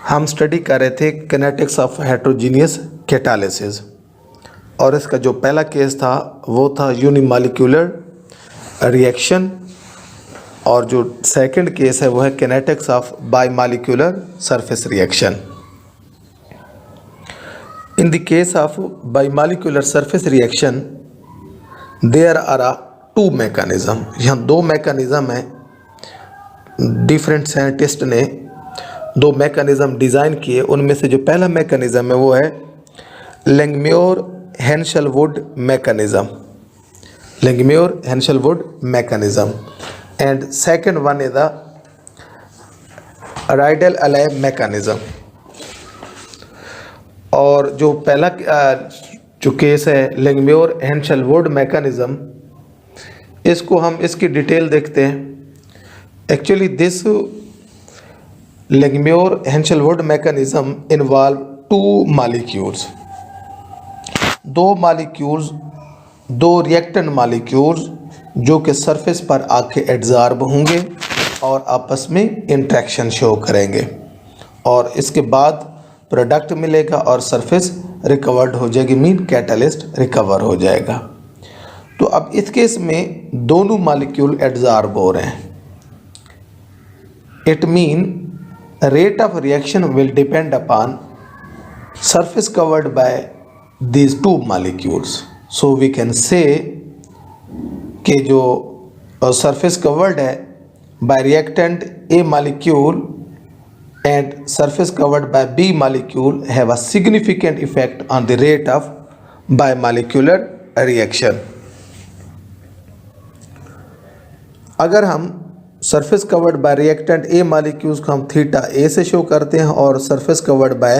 हम स्टडी कर रहे थे किनेटिक्स ऑफ हेट्रोजीनियस कैटालिसिस और इसका जो पहला केस था वो था यूनिमॉलिक्यूलर रिएक्शन और जो सेकंड केस है वो है kinetics of bimolecular surface reaction. In the case of bimolecular surface reaction there are two mechanism. यहाँ दो मैकेनिज्म हैं। डिफरेंट साइंटिस्ट ने दो मैकेनिज्म डिज़ाइन किए। उनमें से जो पहला मैकेनिज्म है वो है Langmuir Hinshelwood mechanism, Langmuir Hinshelwood mechanism, and second one is the Rideal Eley mechanism. और जो पहला जो केस है लैंगम्योर हेंशेलवुड मैकेनिज्म, इसको हम इसकी डिटेल देखते हैं। Actually this Langmuir Hinshelwood mechanism involve two molecules, दो मॉलिक्यूल्स, दो रिएक्टेंट मॉलिक्यूल्स जो कि सरफेस पर आके एड्जॉर्ब होंगे और आपस में इंट्रैक्शन शो करेंगे और इसके बाद प्रोडक्ट मिलेगा और सरफेस रिकवर्ड हो जाएगी, मीन कैटलिस्ट रिकवर हो जाएगा। तो अब इस केस में दोनों मॉलिक्यूल एड्जॉर्ब हो रहे हैं। It mean rate of reaction will depend upon surface covered by these two molecules. So we can say कि जो surface covered है by reactant A molecule and surface covered by B molecule have a significant effect on the rate of bimolecular reaction. अगर हम surface covered by reactant A molecules को हम theta A से show करते हैं और surface covered by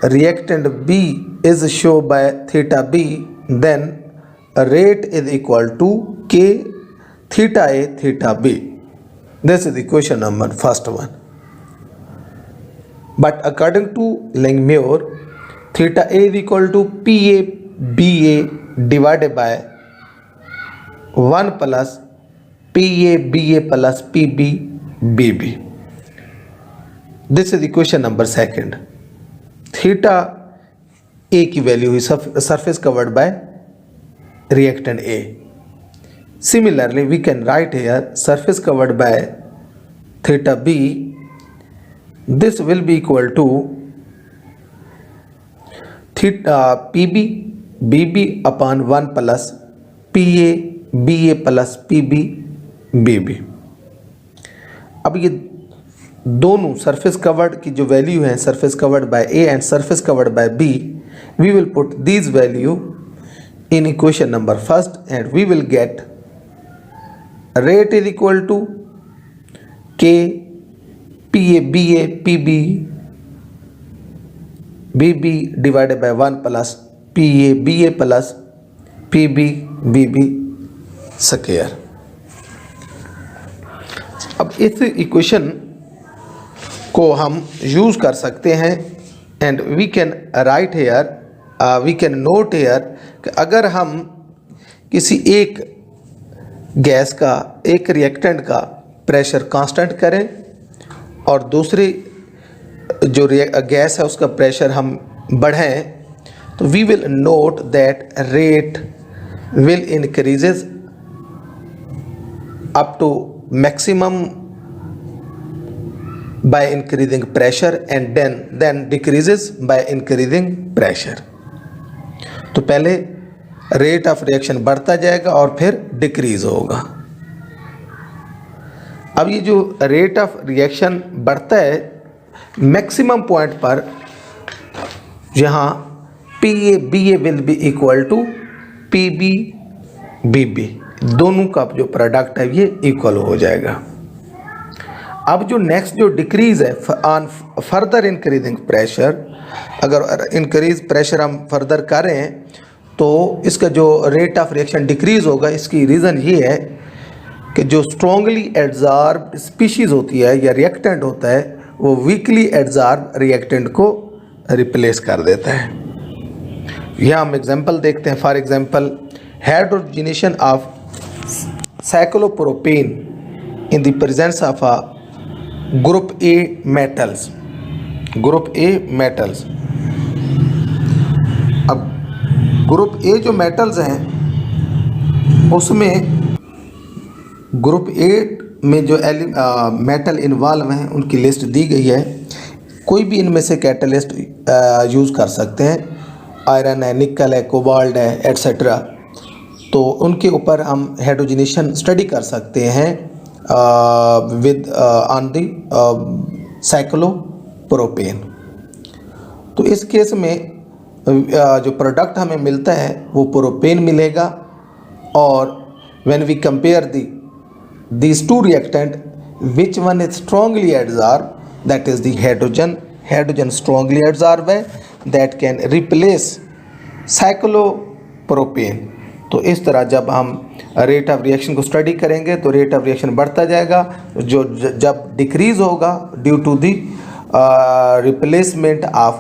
reactant B is show by theta B, then rate is equal to K theta A theta B. This is the question number first one. But according to Langmuir, theta A is equal to P A B A divided by 1 plus P A B A plus P B B B. This is equation number second. Theta A की value हुई surface covered by reactant A. Similarly we can write here surface covered by theta B, this will be equal to theta P B B B upon 1 plus P A B A plus P B B B. अब ये दोनों surface covered की जो value है surface covered by A and surface covered by B, we will put these value in equation number first and we will get rate is equal to K P A B A P B B B divided by 1 plus P A B A plus P B B B square. अब इस equation को हम use कर सकते हैं and we can write here, we can note here कि अगर हम किसी एक गैस का, एक रिएक्टेंट का प्रेशर कांस्टेंट करें और दूसरी जो गैस है उसका प्रेशर हम बढ़ाएं, तो we will note that rate will increases up to maximum by increasing pressure and then decreases by increasing pressure. तो पहले रेट ऑफ रिएक्शन बढ़ता जाएगा और फिर डिक्रीज होगा। अब ये जो रेट ऑफ रिएक्शन बढ़ता है मैक्सिमम पॉइंट पर, यहाँ P A B A will be equal to P B B B, दोनों का जो प्रोडक्ट है ये इक्वल हो जाएगा। अब जो नेक्स्ट जो डिक्रीज है ऑन फर्दर इंक्रीजिंग प्रेशर, अगर इंक्रीज प्रेशर हम फर्दर करें तो इसका जो रेट ऑफ रिएक्शन डिक्रीज होगा। इसकी रीज़न ये है कि जो स्ट्रॉन्गली एड्जॉर्ब स्पीशीज़ होती है या रिएक्टेंट होता है वो वीकली एड्जॉर्ब रिएक्टेंट को रिप्लेस कर देता है। यहाँ हम एग्जांपल देखते हैं। For example hydrogenation of cyclopropane in the presence of a group A metals group A metals. अब ग्रुप ए जो मेटल्स हैं उसमें ग्रुप ए में जो मेटल इन्वॉल्व हैं उनकी लिस्ट दी गई है। कोई भी इनमें से कैटलिस्ट यूज़ कर सकते हैं, आयरन है, निकल है, कोबाल्ट है, एट्सेट्रा। तो उनके ऊपर हम हाइड्रोजनेशन स्टडी कर सकते हैं विद ऑन दी साइक्लोप्रोपेन। तो इस केस में जो प्रोडक्ट हमें मिलता है वो प्रोपेन मिलेगा। और when we compare these two reactant, which one is strongly adsorbed, that is the hydrogen strongly adsorbed है, that can replace cyclopropane। तो इस तरह जब हम रेट ऑफ रिएक्शन को स्टडी करेंगे तो रेट ऑफ रिएक्शन बढ़ता जाएगा, जो जब डिक्रीज होगा due to the replacement of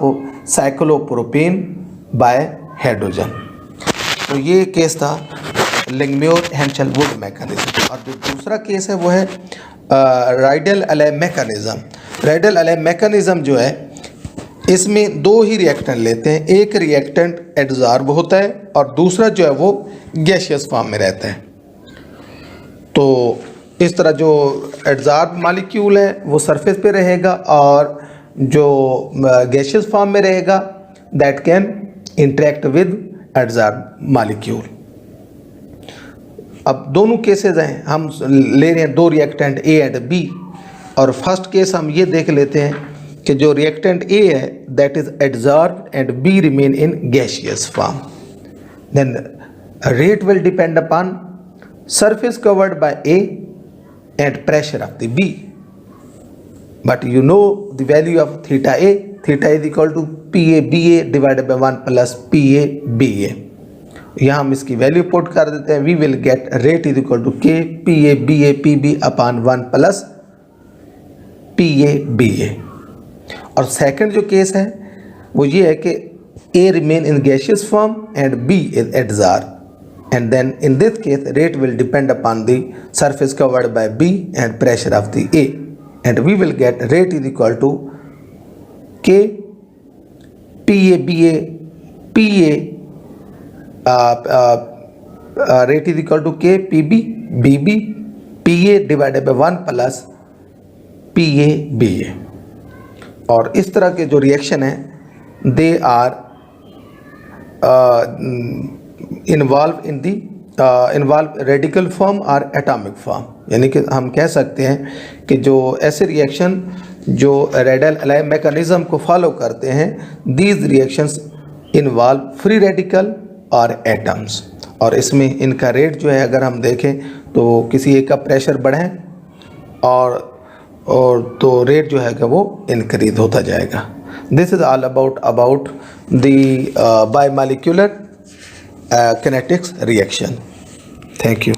cyclopropane by hydrogen. तो ये केस था लिंगम्योर-हेंशल-वुड मैकेनिज्म। और जो दूसरा केस है वो है राइडल-अले मैकेनिज्म। राइडल-अले मैकेनिज्म जो है इसमें दो ही रिएक्टेंट लेते हैं, एक रिएक्टेंट एडजॉर्ब होता है और दूसरा जो है वो गैसियस फॉर्म में रहता है। तो इस तरह जो एडजॉर्ब मॉलिक्यूल है वो सरफेस पे रहेगा और जो गैसियस फॉर्म में रहेगा that can interact with adsorb molecule. अब दोनों केसेस हैं, हम ले रहे हैं दो रिएक्टेंट ए एंड बी। और फर्स्ट केस हम ये देख लेते हैं कि जो रिएक्टेंट ए है that is adsorb and B remain in gaseous form. Then rate will depend upon surface covered by A and pressure of the B. But you know the value of theta A. Theta is equal to PA BA divided by 1 plus PA BA. यहाँ हम इसकी value put कर देते हैं। We will get rate is equal to K PA BA PB upon 1 plus PA BA. और second जो case है वो ये है कि A remain in gaseous form and B is adsorbed. And then in this case rate will depend upon the surface covered by B and pressure of the A, and we will get rate is equal to K PA BA rate is equal to K PB BB PA divided by 1 plus PA BA। और इस तरह के जो reaction है they are involve radical form और atomic form. यानी कि हम कह सकते हैं कि जो ऐसे रिएक्शन जो राइडल-अले मैकेनिज्म को फॉलो करते हैं these reactions involve free radical और एटम्स। और इसमें इनका रेट जो है अगर हम देखें तो किसी एक का प्रेशर बढ़े और तो रेट जो है कि वो इंक्रीज होता जाएगा। This is all about the biomolecular kinetics reaction. Thank you.